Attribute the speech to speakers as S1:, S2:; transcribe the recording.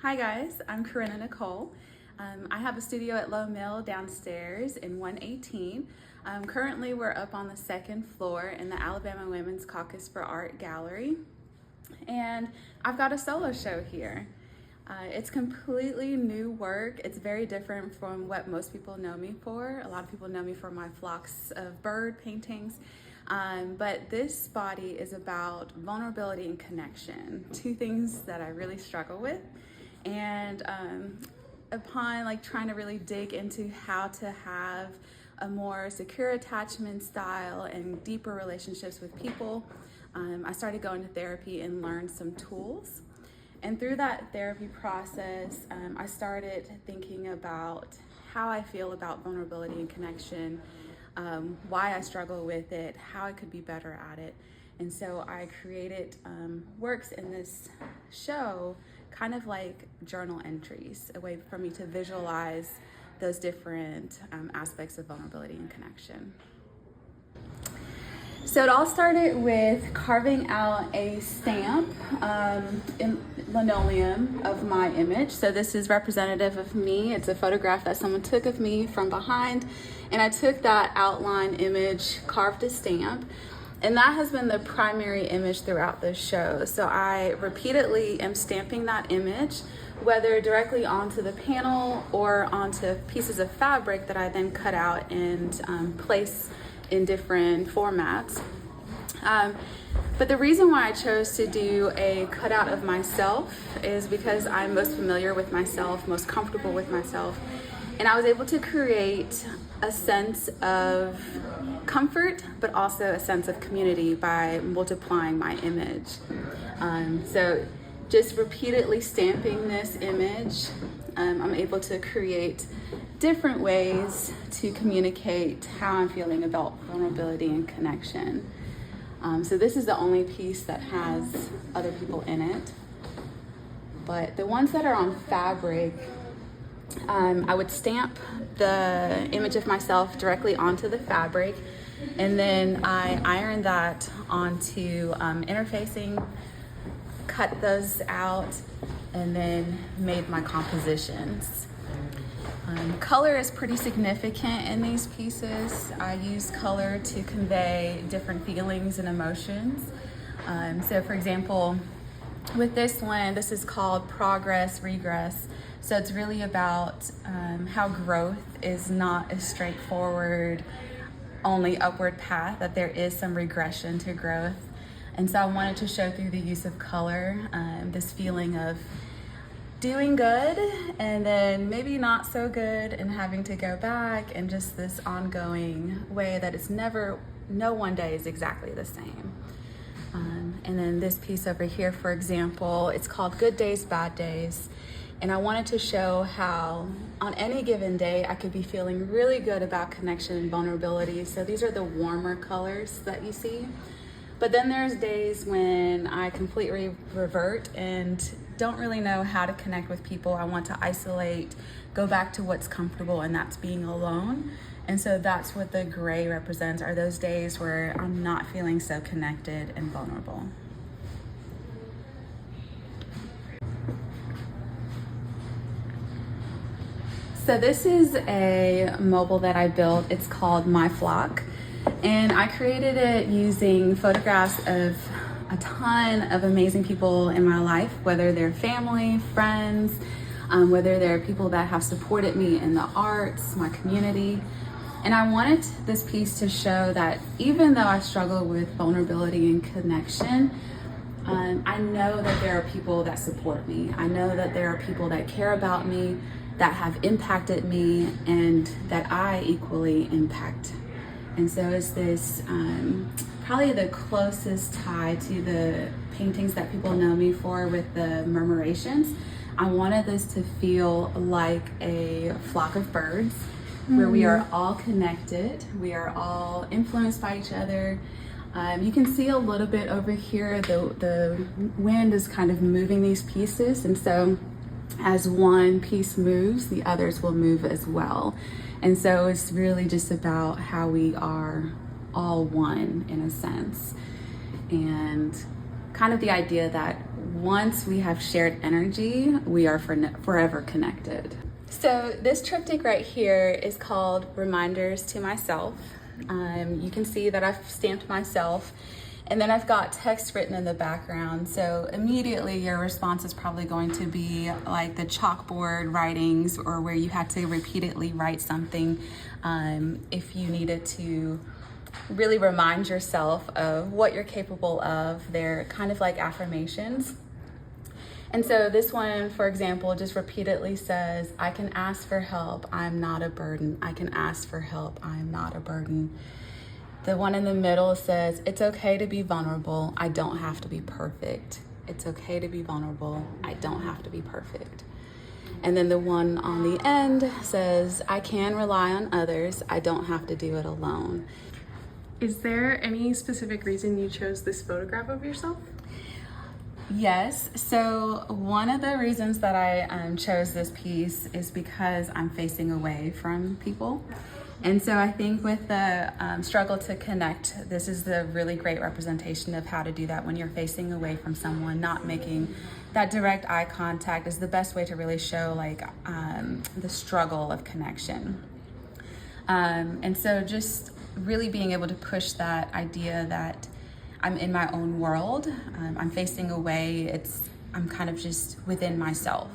S1: Hi guys, I'm Corinna Nicole. I have a studio at Lowe Mill downstairs in 118. Currently we're up on the second floor in the Alabama Women's Caucus for Art Gallery. And I've got a solo show here. It's completely new work. It's very different from what most people know me for. A lot of people know me for my flocks of bird paintings. But this body is about vulnerability and connection, two things that I really struggle with. And upon trying to really dig into how to have a more secure attachment style and deeper relationships with people, I started going to therapy and learned some tools. And through that therapy process, I started thinking about how I feel about vulnerability and connection, why I struggle with it, how I could be better at it. And so I created works in this show, kind of like journal entries, a way for me to visualize those different aspects of vulnerability and connection. So it all started with carving out a stamp in linoleum of my image. So this is representative of me. It's a photograph that someone took of me from behind, and I took that outline image, carved a stamp, and that has been the primary image throughout the show. So I repeatedly am stamping that image, whether directly onto the panel or onto pieces of fabric that I then cut out and place in different formats. But the reason why I chose to do a cutout of myself is because I'm most familiar with myself, most comfortable with myself. And I was able to create a sense of comfort, but also a sense of community by multiplying my image. So just repeatedly stamping this image, I'm able to create different ways to communicate how I'm feeling about vulnerability and connection. So this is the only piece that has other people in it. But the ones that are on fabric, I would stamp the image of myself directly onto the fabric, and then I iron that onto interfacing, cut those out, and then made my compositions. Color is pretty significant in these pieces. I use color to convey different feelings and emotions. So for example, with this one, this is called Progress, Regress. So it's really about how growth is not a straightforward, only upward path, that there is some regression to growth. And so I wanted to show through the use of color this feeling of doing good and then maybe not so good and having to go back, and just this ongoing way that it's never, no one day is exactly the same. And then this piece over here, for example, it's called Good Days, Bad Days. And I wanted to show how on any given day I could be feeling really good about connection and vulnerability. So these are the warmer colors that you see. But then there's days when I completely revert and don't really know how to connect with people. I want to isolate, go back to what's comfortable, and that's being alone. And so that's what the gray represents, are those days where I'm not feeling so connected and vulnerable. So this is a mobile that I built. It's called My Flock. And I created it using photographs of a ton of amazing people in my life, whether they're family, friends, whether they're people that have supported me in the arts, my community. And I wanted this piece to show that even though I struggle with vulnerability and connection, I know that there are people that support me. I know that there are people that care about me, that have impacted me, and that I equally impact. And so it's this probably the closest tie to the paintings that people know me for with the murmurations. I wanted this to feel like a flock of birds, where we are all connected, we are all influenced by each other. You can see a little bit over here, the wind is kind of moving these pieces, and so as one piece moves, the others will move as well. And so it's really just about how we are all one in a sense, and kind of the idea that once we have shared energy, we are forever connected. So this triptych right here is called Reminders to Myself. You can see that I've stamped myself, and then I've got text written in the background. So immediately your response is probably going to be like the chalkboard writings, or where you had to repeatedly write something if you needed to really remind yourself of what you're capable of. They're kind of like affirmations. And so this one, for example, just repeatedly says, I can ask for help, I'm not a burden. I can ask for help, I'm not a burden. The one in the middle says, it's okay to be vulnerable, I don't have to be perfect. It's okay to be vulnerable, I don't have to be perfect. And then the one on the end says, I can rely on others, I don't have to do it alone.
S2: Is there any specific reason you chose this photograph of yourself?
S1: Yes, so one of the reasons that I chose this piece is because I'm facing away from people. And so I think with the struggle to connect, this is the really great representation of how to do that when you're facing away from someone. Not making that direct eye contact is the best way to really show like the struggle of connection. And so just really being able to push that idea that I'm in my own world, I'm facing away, I'm kind of just within myself.